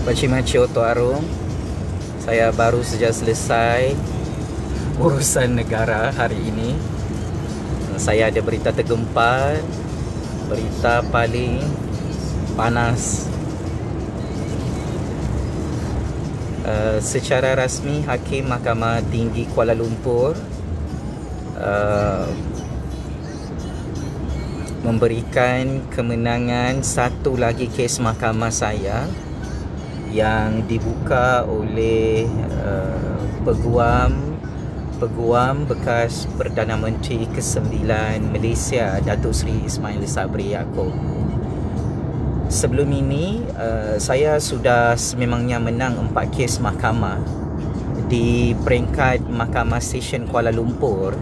Pakcik Oto Arum. Saya baru saja selesai urusan negara hari ini. Saya ada berita tergempar, berita paling panas. Secara rasmi Hakim Mahkamah Tinggi Kuala Lumpur memberikan kemenangan satu lagi kes mahkamah saya yang dibuka oleh Peguam bekas Perdana Menteri ke-9 Malaysia, Datuk Seri Ismail Sabri Yaakob. Sebelum ini saya sudah sememangnya menang 4 kes mahkamah di peringkat Mahkamah Session Kuala Lumpur.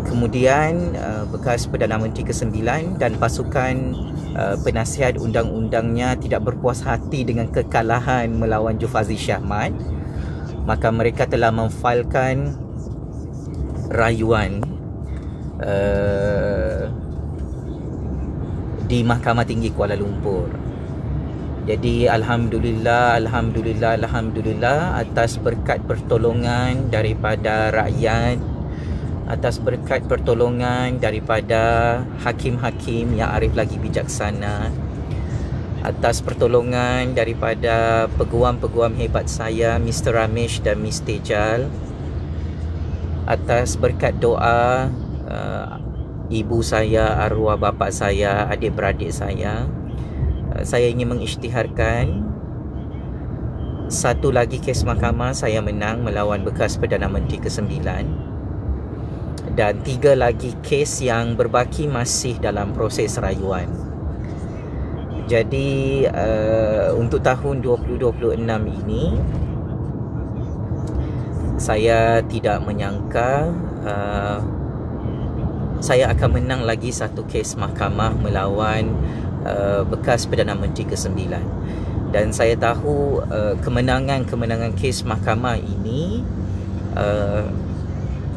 Kemudian bekas Perdana Menteri ke-9 dan pasukan penasihat undang-undangnya tidak berpuas hati dengan kekalahan melawan Jufazi Syahmat, maka mereka telah memfailkan rayuan di Mahkamah Tinggi Kuala Lumpur. Jadi Alhamdulillah atas berkat pertolongan daripada rakyat, atas berkat pertolongan daripada hakim-hakim yang arif lagi bijaksana, atas pertolongan daripada peguam-peguam hebat saya, Mr. Ramesh dan Ms. Tejal, atas berkat doa ibu saya, arwah bapa saya, adik-beradik saya ingin mengisytiharkan satu lagi kes mahkamah saya menang melawan bekas Perdana Menteri ke-9, dan 3 lagi kes yang berbaki masih dalam proses rayuan. Jadi untuk tahun 2026 ini saya tidak menyangka saya akan menang lagi satu kes mahkamah melawan bekas Perdana Menteri ke-9. Dan saya tahu kemenangan kes mahkamah ini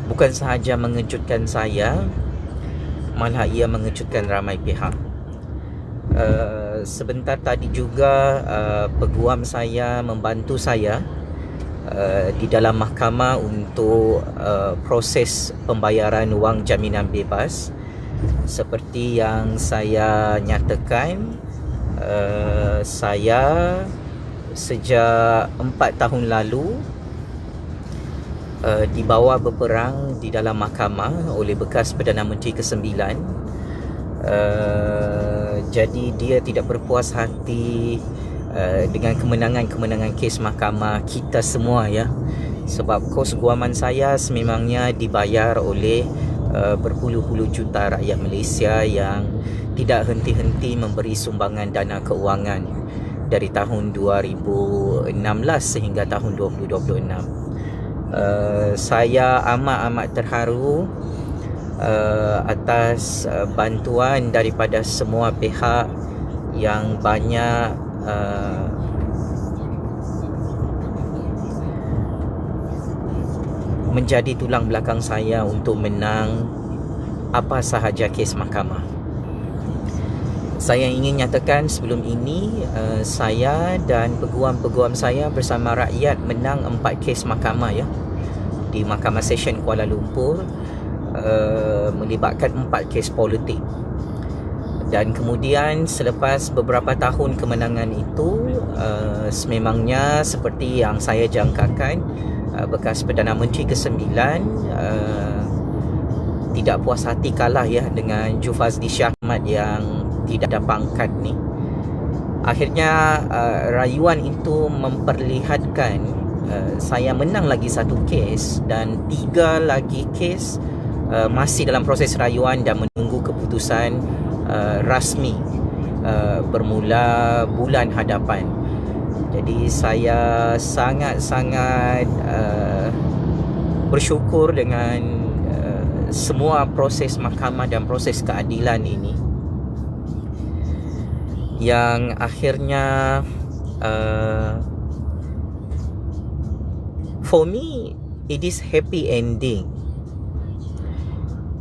bukan sahaja mengejutkan saya, malah ia mengejutkan ramai pihak. Sebentar tadi juga peguam saya membantu saya di dalam mahkamah untuk proses pembayaran wang jaminan bebas. Seperti yang saya nyatakan, saya sejak 4 tahun lalu dibawa berperang di dalam mahkamah oleh bekas Perdana Menteri ke-9. Jadi dia tidak berpuas hati dengan kemenangan kes mahkamah kita semua, ya. Sebab kos guaman saya sememangnya dibayar oleh berpuluh-puluh juta rakyat Malaysia yang tidak henti-henti memberi sumbangan dana keuangan dari tahun 2016 sehingga tahun 2026. Saya amat terharu atas bantuan daripada semua pihak yang banyak menjadi tulang belakang saya untuk menang apa sahaja kes mahkamah. Saya ingin nyatakan sebelum ini saya dan peguam-peguam saya bersama rakyat menang 4 kes mahkamah, ya, di Mahkamah Session Kuala Lumpur, melibatkan 4 kes politik. Dan kemudian selepas beberapa tahun kemenangan itu, sememangnya seperti yang saya jangkakan, bekas Perdana Menteri ke-9 tidak puas hati kalah, ya, dengan Jufazi Syahmat yang tidak ada pangkat ni. Akhirnya rayuan itu memperlihatkan saya menang lagi satu kes dan 3 lagi kes masih dalam proses rayuan dan menunggu keputusan rasmi bermula bulan hadapan. Jadi saya sangat-sangat bersyukur dengan semua proses mahkamah dan proses keadilan ini, yang akhirnya for me it is happy ending.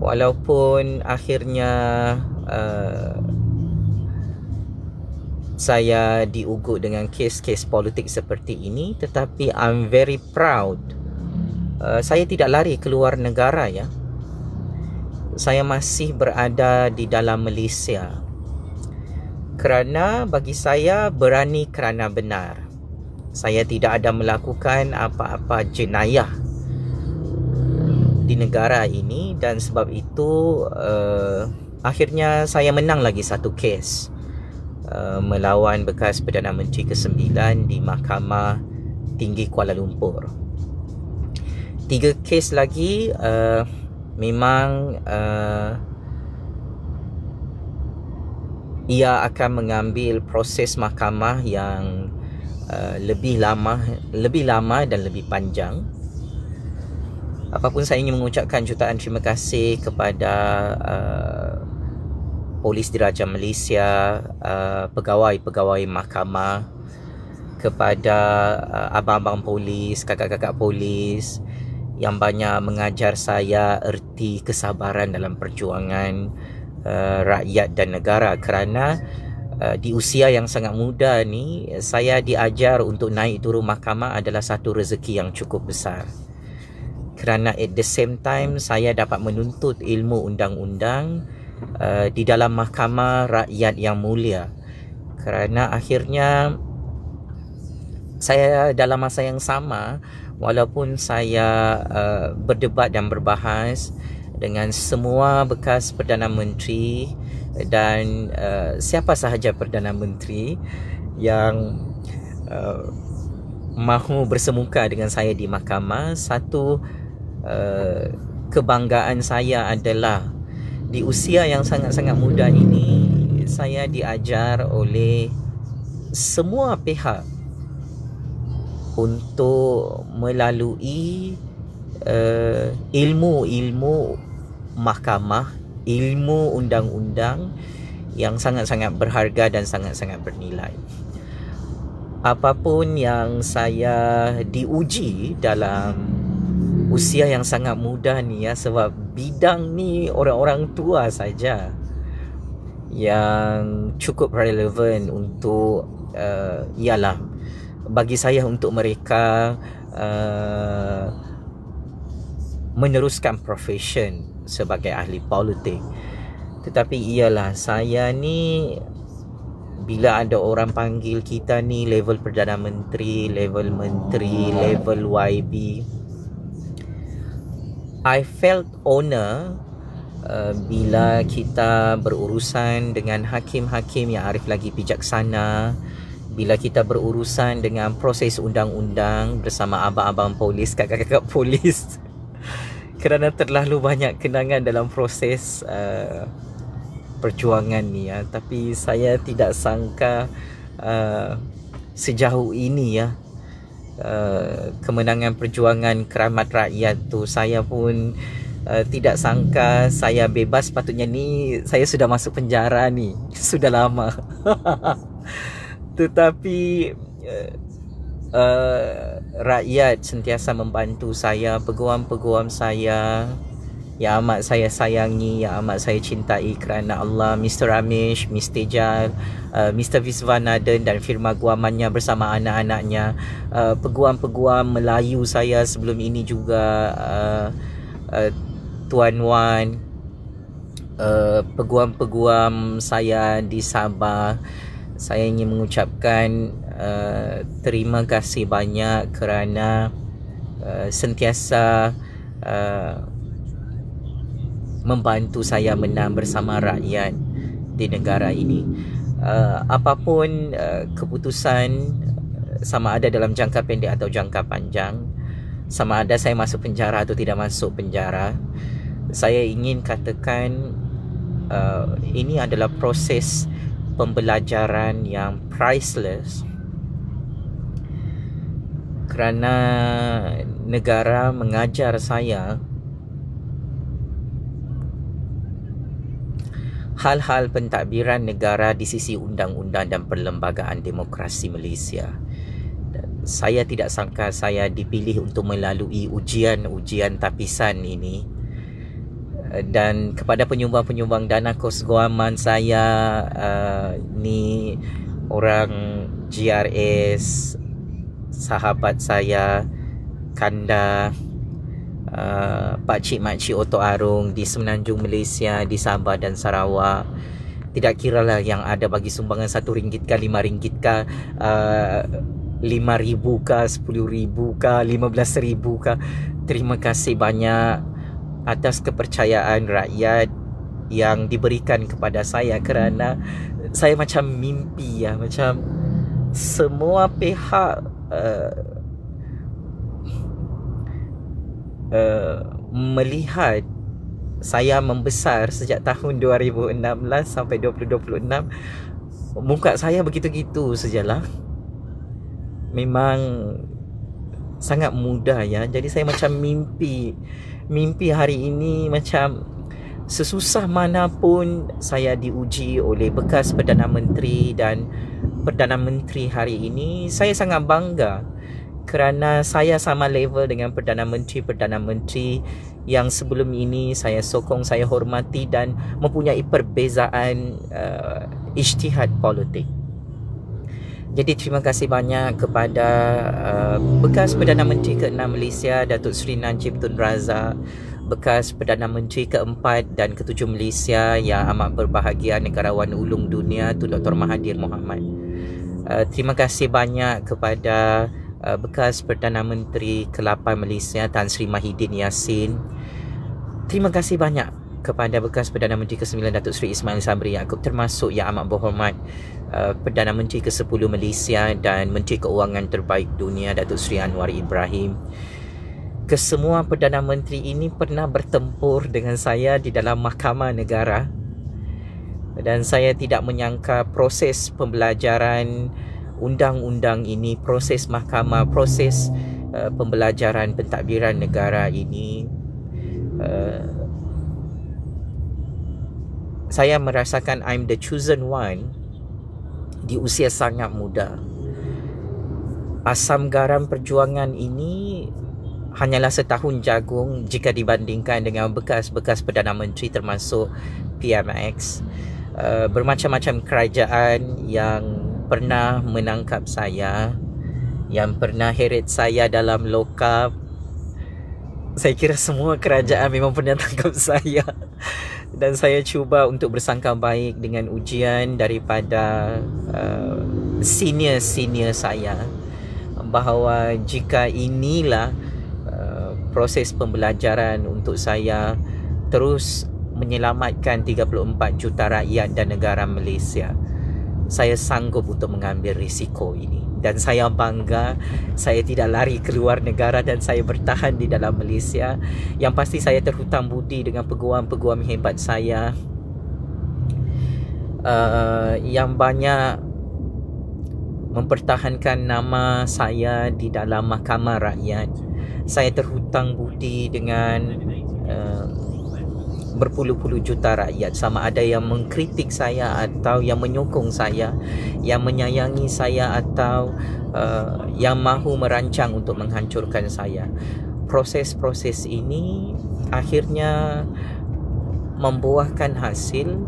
Walaupun akhirnya saya diugut dengan kes-kes politik seperti ini, tetapi I'm very proud. Saya tidak lari keluar negara ya. Saya masih berada di dalam Malaysia. Kerana bagi saya berani kerana benar. Saya tidak ada melakukan apa-apa jenayah di negara ini, dan sebab itu akhirnya saya menang lagi satu kes melawan bekas Perdana Menteri ke-9 di Mahkamah Tinggi Kuala Lumpur. 3 kes lagi memang ia akan mengambil proses mahkamah yang lebih lama dan lebih panjang. Apapun, saya ingin mengucapkan jutaan terima kasih kepada Polis Diraja Malaysia, pegawai-pegawai mahkamah, kepada abang-abang polis, kakak-kakak polis yang banyak mengajar saya erti kesabaran dalam perjuangan rakyat dan negara. Kerana di usia yang sangat muda ni, saya diajar untuk naik turun mahkamah adalah satu rezeki yang cukup besar. Kerana at the same time saya dapat menuntut ilmu undang-undang di dalam mahkamah rakyat yang mulia. Kerana akhirnya saya dalam masa yang sama, walaupun saya berdebat dan berbahas dengan semua bekas Perdana Menteri dan siapa sahaja Perdana Menteri yang mahu bersemuka dengan saya di mahkamah, satu kebanggaan saya adalah di usia yang sangat-sangat muda ini, saya diajar oleh semua pihak untuk melalui ilmu mahkamah, ilmu undang-undang yang sangat-sangat berharga dan sangat-sangat bernilai. Apapun yang saya diuji dalam usia yang sangat muda ni ya, sebab bidang ni orang-orang tua saja yang cukup relevan untuk ialah bagi saya untuk mereka meneruskan profession sebagai ahli politik. Tetapi ialah saya ni, bila ada orang panggil kita ni level Perdana Menteri, level Menteri, level YB, I felt honor bila kita berurusan dengan hakim-hakim yang arif lagi bijaksana, bila kita berurusan dengan proses undang-undang bersama abang-abang polis, kakak-kakak polis. Kerana terlalu banyak kenangan dalam proses perjuangan ni ya. Tapi saya tidak sangka sejauh ini ya, kemenangan perjuangan keramat rakyat tu, saya pun tidak sangka saya bebas. Patutnya ni saya sudah masuk penjara ni sudah lama. Tetapi rakyat sentiasa membantu saya, peguam-peguam saya yang amat saya sayangi, yang amat saya cintai kerana Allah, Mr. Ramesh, Miss Tejal, Mr. Viswanaden dan firma guamannya bersama anak-anaknya, peguam-peguam Melayu saya sebelum ini juga, Tuan Wan, peguam-peguam saya di Sabah. Saya ingin mengucapkan terima kasih banyak kerana sentiasa membantu saya menang bersama rakyat di negara ini. Apapun keputusan, sama ada dalam jangka pendek atau jangka panjang, sama ada saya masuk penjara atau tidak masuk penjara, saya ingin katakan ini adalah proses pembelajaran yang priceless. Kerana negara mengajar saya hal-hal pentadbiran negara di sisi undang-undang dan perlembagaan demokrasi Malaysia. Dan saya tidak sangka saya dipilih untuk melalui ujian-ujian tapisan ini. Dan kepada penyumbang-penyumbang dana kos guaman saya ni, orang GRS, sahabat saya Kanda, pakcik makcik Otok Arung di Semenanjung Malaysia, di Sabah dan Sarawak. Tidak kiralah yang ada bagi sumbangan RM1 kah, RM5 kah, RM5,000 kah, RM10,000 kah, RM15,000 kah. Terima kasih banyak atas kepercayaan rakyat yang diberikan kepada saya, kerana saya macam mimpi ya, macam semua pihak melihat saya membesar sejak tahun 2016 sampai 2026. Muka saya begitu-gitu sajalah. Memang sangat mudah ya. Jadi saya macam mimpi hari ini, macam sesusah manapun saya diuji oleh bekas Perdana Menteri dan Perdana Menteri hari ini. Saya sangat bangga kerana saya sama level dengan Perdana Menteri yang sebelum ini saya sokong, saya hormati dan mempunyai perbezaan ijtihad politik. Jadi terima kasih banyak kepada bekas Perdana Menteri ke-6 Malaysia Datuk Seri Najib Tun Razak, bekas Perdana Menteri ke-4 dan ke-7 Malaysia yang amat berbahagia Negarawan Ulung Dunia Tun Dr. Mahathir Mohamad. Terima kasih banyak kepada bekas Perdana Menteri ke-8 Malaysia Tan Sri Mahidin Yassin. Terima kasih banyak kepada bekas Perdana Menteri ke-9 Datuk Seri Ismail Sabri Yaakob, termasuk yang amat berhormat Perdana Menteri ke-10 Malaysia dan Menteri Keuangan terbaik dunia Datuk Seri Anwar Ibrahim. Kesemua Perdana Menteri ini pernah bertempur dengan saya di dalam Mahkamah Negara, dan saya tidak menyangka proses pembelajaran undang-undang ini, proses mahkamah, proses pembelajaran pentadbiran negara ini, saya merasakan I'm the chosen one di usia sangat muda. Asam garam perjuangan ini hanyalah setahun jagung jika dibandingkan dengan bekas-bekas Perdana Menteri termasuk PMX. Bermacam-macam kerajaan yang pernah menangkap saya, yang pernah heret saya dalam lokap. Saya kira semua kerajaan memang pernah tangkap saya. Dan saya cuba untuk bersangka baik dengan ujian daripada senior-senior saya, bahawa jika inilah proses pembelajaran untuk saya terus menyelamatkan 34 juta rakyat dan negara Malaysia, saya sanggup untuk mengambil risiko ini. Dan saya bangga saya tidak lari keluar negara dan saya bertahan di dalam Malaysia. Yang pasti saya terhutang budi dengan peguam-peguam hebat saya yang banyak mempertahankan nama saya di dalam Mahkamah Rakyat. Saya terhutang budi dengan berpuluh-puluh juta rakyat, sama ada yang mengkritik saya atau yang menyokong saya, yang menyayangi saya atau yang mahu merancang untuk menghancurkan saya. Proses-proses ini akhirnya membuahkan hasil,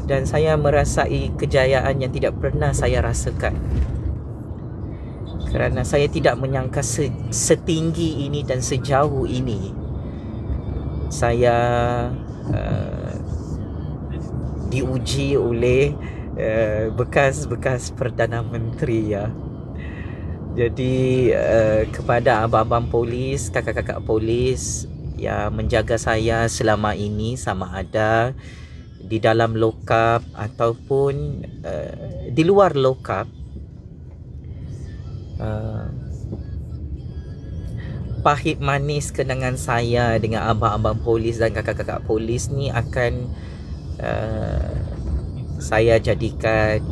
dan saya merasai kejayaan yang tidak pernah saya rasakan, kerana saya tidak menyangka setinggi ini dan sejauh ini saya diuji oleh bekas-bekas Perdana Menteri ya. Jadi kepada abang-abang polis, kakak-kakak polis yang menjaga saya selama ini, sama ada di dalam lokap ataupun di luar lokap, pahit manis kenangan saya dengan abang-abang polis dan kakak-kakak polis ni akan saya jadikan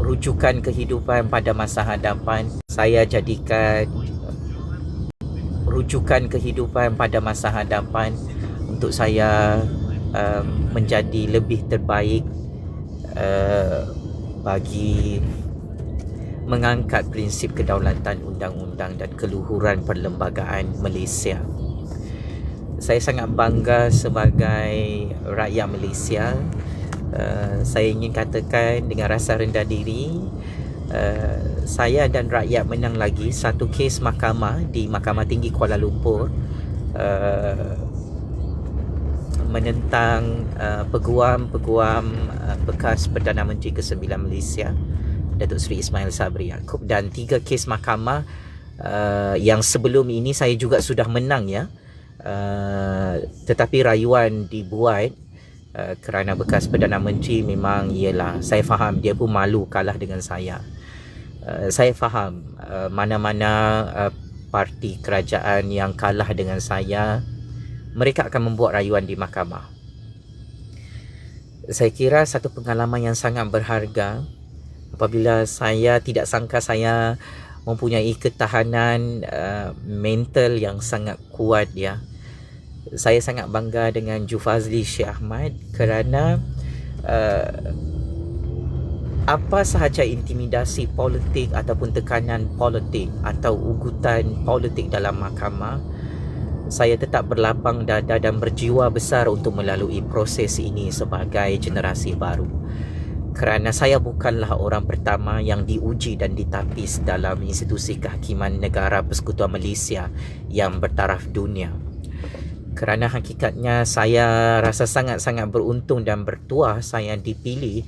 rujukan kehidupan pada masa hadapan. Saya jadikan rujukan kehidupan pada masa hadapan untuk saya menjadi lebih terbaik bagi mengangkat prinsip kedaulatan undang-undang dan keluhuran perlembagaan Malaysia. Saya sangat bangga sebagai rakyat Malaysia Saya ingin katakan dengan rasa rendah diri, saya dan rakyat menang lagi satu kes mahkamah di Mahkamah Tinggi Kuala Lumpur, menentang peguam bekas Perdana Menteri ke-9 Malaysia, Datuk Seri Ismail Sabri Yaakob, dan 3 kes mahkamah yang sebelum ini saya juga sudah menang ya, tetapi rayuan dibuat kerana bekas Perdana Menteri memang ialah, saya faham dia pun malu kalah dengan saya. Saya faham mana-mana parti kerajaan yang kalah dengan saya, mereka akan membuat rayuan di mahkamah. Saya kira satu pengalaman yang sangat berharga apabila saya tidak sangka saya mempunyai ketahanan mental yang sangat kuat ya. Saya sangat bangga dengan Jufazli Syekh Ahmad kerana apa sahaja intimidasi politik ataupun tekanan politik atau ugutan politik dalam mahkamah, saya tetap berlapang dada dan berjiwa besar untuk melalui proses ini sebagai generasi baru. Kerana saya bukanlah orang pertama yang diuji dan ditapis dalam institusi kehakiman negara Persekutuan Malaysia yang bertaraf dunia. Kerana hakikatnya saya rasa sangat-sangat beruntung dan bertuah saya dipilih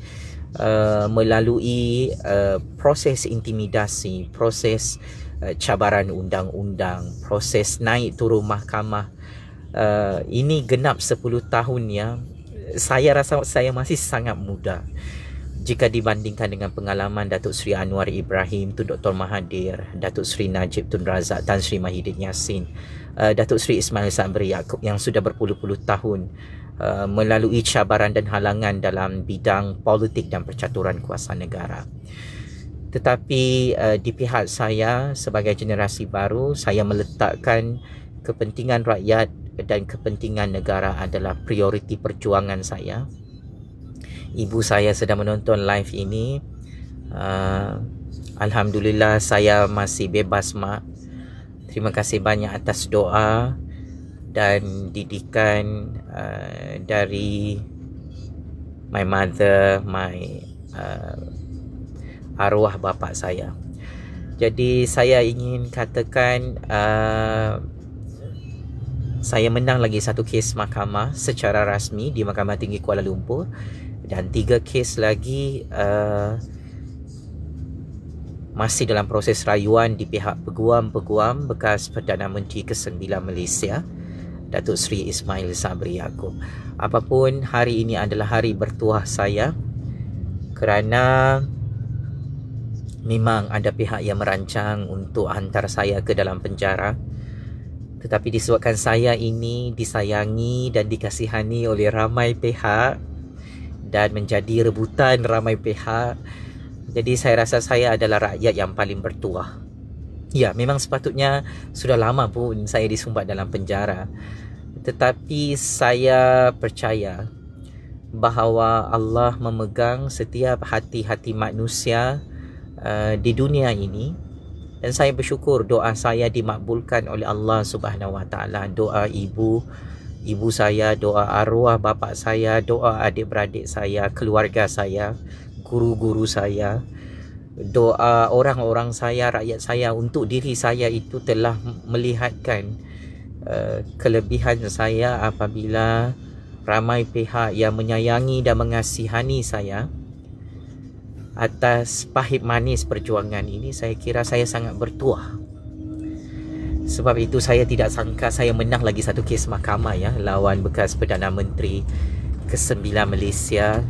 melalui proses intimidasi, proses cabaran undang-undang, proses naik turun mahkamah. Ini genap 10 tahun ya. Saya rasa saya masih sangat muda jika dibandingkan dengan pengalaman Datuk Seri Anwar Ibrahim, Tun Dr. Mahathir, Datuk Seri Najib Tun Razak, Tan Sri Mahidin Yassin, Datuk Seri Ismail Sabri Yaakob yang sudah berpuluh-puluh tahun melalui cabaran dan halangan dalam bidang politik dan percaturan kuasa negara. Tetapi di pihak saya sebagai generasi baru, saya meletakkan kepentingan rakyat dan kepentingan negara adalah prioriti perjuangan saya. Ibu saya sedang menonton live ini. Alhamdulillah saya masih bebas, Mak. Terima kasih banyak atas doa dan didikan dari my mother, my arwah bapa saya. Jadi saya ingin katakan saya menang lagi satu kes mahkamah secara rasmi di Mahkamah Tinggi Kuala Lumpur, dan 3 kes lagi masih dalam proses rayuan di pihak peguam-peguam bekas Perdana Menteri ke-9 Malaysia, Datuk Seri Ismail Sabri Yaakob. Apapun, hari ini adalah hari bertuah saya kerana memang ada pihak yang merancang untuk hantar saya ke dalam penjara. Tetapi disebabkan saya ini disayangi dan dikasihani oleh ramai pihak dan menjadi rebutan ramai pihak, jadi saya rasa saya adalah rakyat yang paling bertuah. Ya, memang sepatutnya sudah lama pun saya disumbat dalam penjara, tetapi saya percaya bahawa Allah memegang setiap hati-hati manusia di dunia ini, dan saya bersyukur doa saya dimakbulkan oleh Allah Subhanahu Wa Taala. Doa ibu saya, doa arwah bapa saya, doa adik-beradik saya, keluarga saya, guru-guru saya, doa orang-orang saya, rakyat saya untuk diri saya itu telah melihatkan kelebihan saya apabila ramai pihak yang menyayangi dan mengasihani saya. Atas pahit manis perjuangan ini, saya kira saya sangat bertuah. Sebab itu saya tidak sangka saya menang lagi satu kes mahkamah ya, lawan bekas Perdana Menteri ke-9 Malaysia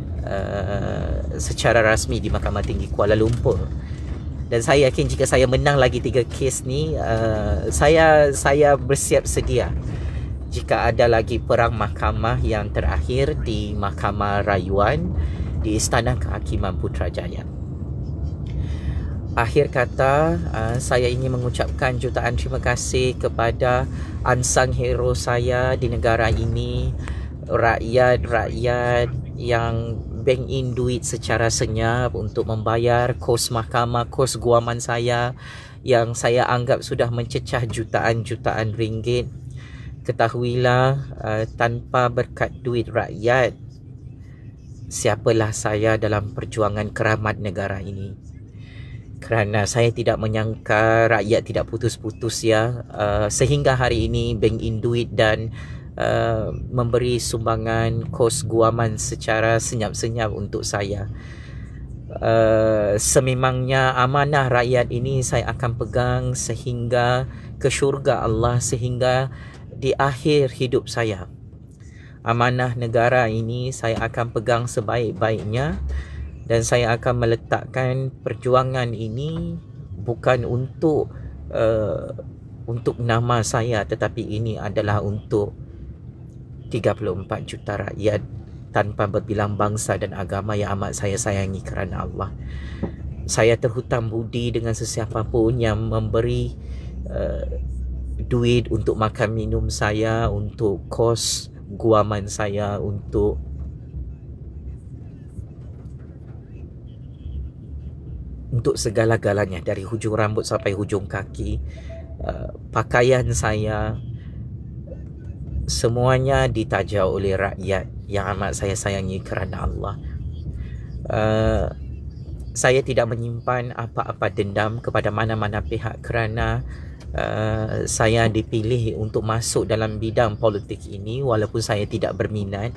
secara rasmi di Mahkamah Tinggi Kuala Lumpur. Dan saya yakin jika saya menang lagi 3 kes ni, saya bersiap sedia jika ada lagi perang mahkamah yang terakhir di Mahkamah Rayuan di Istana Kehakiman Putrajaya. Akhir kata, saya ingin mengucapkan jutaan terima kasih kepada unsung hero saya di negara ini, rakyat-rakyat yang bank in duit secara senyap untuk membayar kos mahkamah, kos guaman saya yang saya anggap sudah mencecah jutaan-jutaan ringgit. Ketahuilah, tanpa berkat duit rakyat, siapalah saya dalam perjuangan keramat negara ini. Kerana saya tidak menyangka rakyat tidak putus-putus ya, sehingga hari ini Bank Induit dan memberi sumbangan kos guaman secara senyap-senyap untuk saya. Sememangnya amanah rakyat ini saya akan pegang sehingga ke syurga Allah, sehingga di akhir hidup saya. Amanah negara ini saya akan pegang sebaik-baiknya, dan saya akan meletakkan perjuangan ini bukan untuk nama saya, tetapi ini adalah untuk 34 juta rakyat tanpa berbilang bangsa dan agama yang amat saya sayangi kerana Allah. Saya terhutang budi dengan sesiapa pun yang memberi duit untuk makan minum saya, untuk kos guaman saya, untuk segala-galanya, dari hujung rambut sampai hujung kaki, pakaian saya, semuanya ditaja oleh rakyat yang amat saya sayangi kerana Allah. Saya tidak menyimpan apa-apa dendam kepada mana-mana pihak kerana saya dipilih untuk masuk dalam bidang politik ini walaupun saya tidak berminat.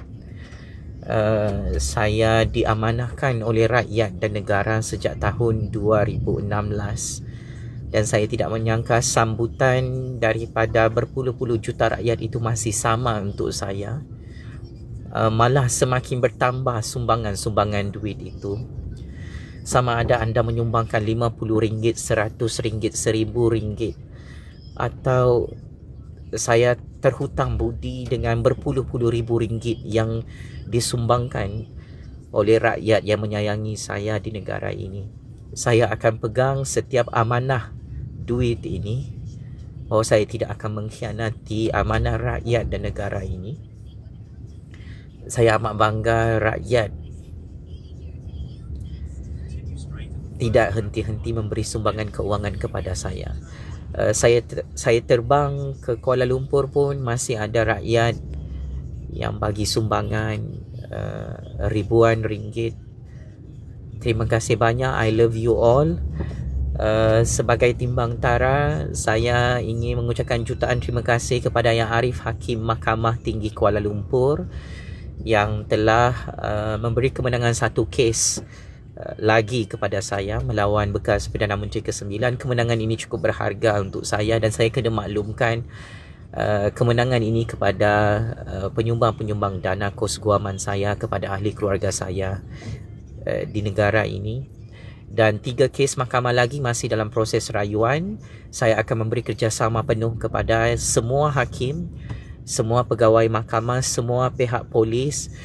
Saya diamanahkan oleh rakyat dan negara sejak tahun 2016, dan saya tidak menyangka sambutan daripada berpuluh-puluh juta rakyat itu masih sama untuk saya. Malah semakin bertambah sumbangan-sumbangan duit itu. Sama ada anda menyumbangkan RM50, RM100, RM1000, atau saya terhutang budi dengan berpuluh-puluh ribu ringgit yang disumbangkan oleh rakyat yang menyayangi saya di negara ini. Saya akan pegang setiap amanah duit ini, bahawa saya tidak akan mengkhianati amanah rakyat dan negara ini. Saya amat bangga rakyat tidak henti-henti memberi sumbangan keuangan kepada saya. Saya terbang ke Kuala Lumpur pun masih ada rakyat yang bagi sumbangan ribuan ringgit. Terima kasih banyak. I love you all. Sebagai timbang tara, saya ingin mengucapkan jutaan terima kasih kepada Yang Arif Hakim Mahkamah Tinggi Kuala Lumpur yang telah memberi kemenangan satu kes lagi kepada saya melawan bekas Perdana Menteri ke-9. Kemenangan ini cukup berharga untuk saya, dan saya kena maklumkan kemenangan ini kepada penyumbang-penyumbang dana kos guaman saya, kepada ahli keluarga saya di negara ini. Dan 3 kes mahkamah lagi masih dalam proses rayuan. Saya akan memberi kerjasama penuh kepada semua hakim, semua pegawai mahkamah, semua pihak polis.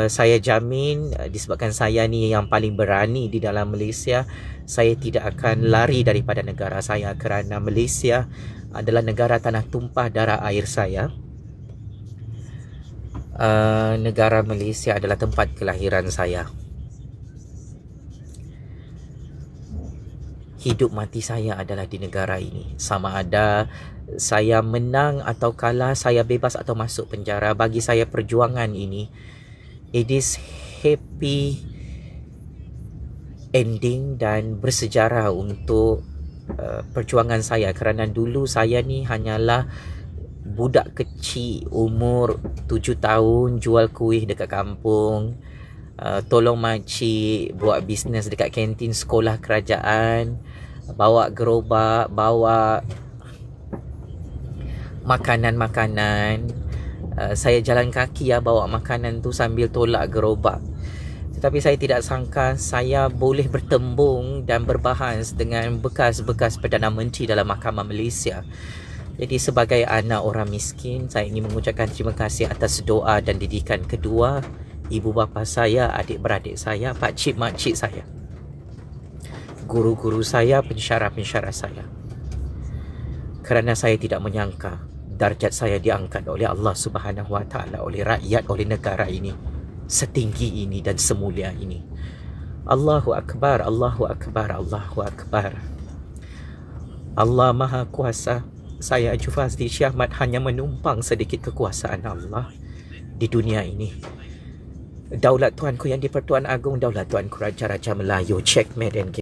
Saya jamin, disebabkan saya ni yang paling berani di dalam Malaysia, saya tidak akan lari daripada negara saya, kerana Malaysia adalah negara tanah tumpah darah air saya. Negara Malaysia adalah tempat kelahiran saya. Hidup mati saya adalah di negara ini. Sama ada saya menang atau kalah, saya bebas atau masuk penjara, bagi saya perjuangan ini, it is happy ending dan bersejarah untuk perjuangan saya. Kerana dulu saya ni hanyalah budak kecil umur 7 tahun, jual kuih dekat kampung, tolong makcik buat bisnes dekat kantin sekolah kerajaan, bawa gerobak, bawa makanan-makanan. Saya jalan kaki bawa makanan tu sambil tolak gerobak. Tetapi saya tidak sangka saya boleh bertembung dan berbahas dengan bekas-bekas Perdana Menteri dalam Mahkamah Malaysia. Jadi sebagai anak orang miskin, saya ingin mengucapkan terima kasih atas doa dan didikan kedua ibu bapa saya, adik-beradik saya, pakcik-makcik saya, guru-guru saya, pensyarah-pensyarah saya. Kerana saya tidak menyangka darjat saya diangkat oleh Allah Subhanahu Wa Taala, oleh rakyat, oleh negara ini setinggi ini dan semulia ini. Allahu Akbar, Allahu Akbar, Allahu Akbar. Allah Maha Kuasa. Saya Jufazli Syahmat hanya menumpang sedikit kekuasaan Allah di dunia ini. Daulat Tuanku yang di-Pertuan Agong, Daulat Tuanku Raja-Raja Melayu. Checkmate and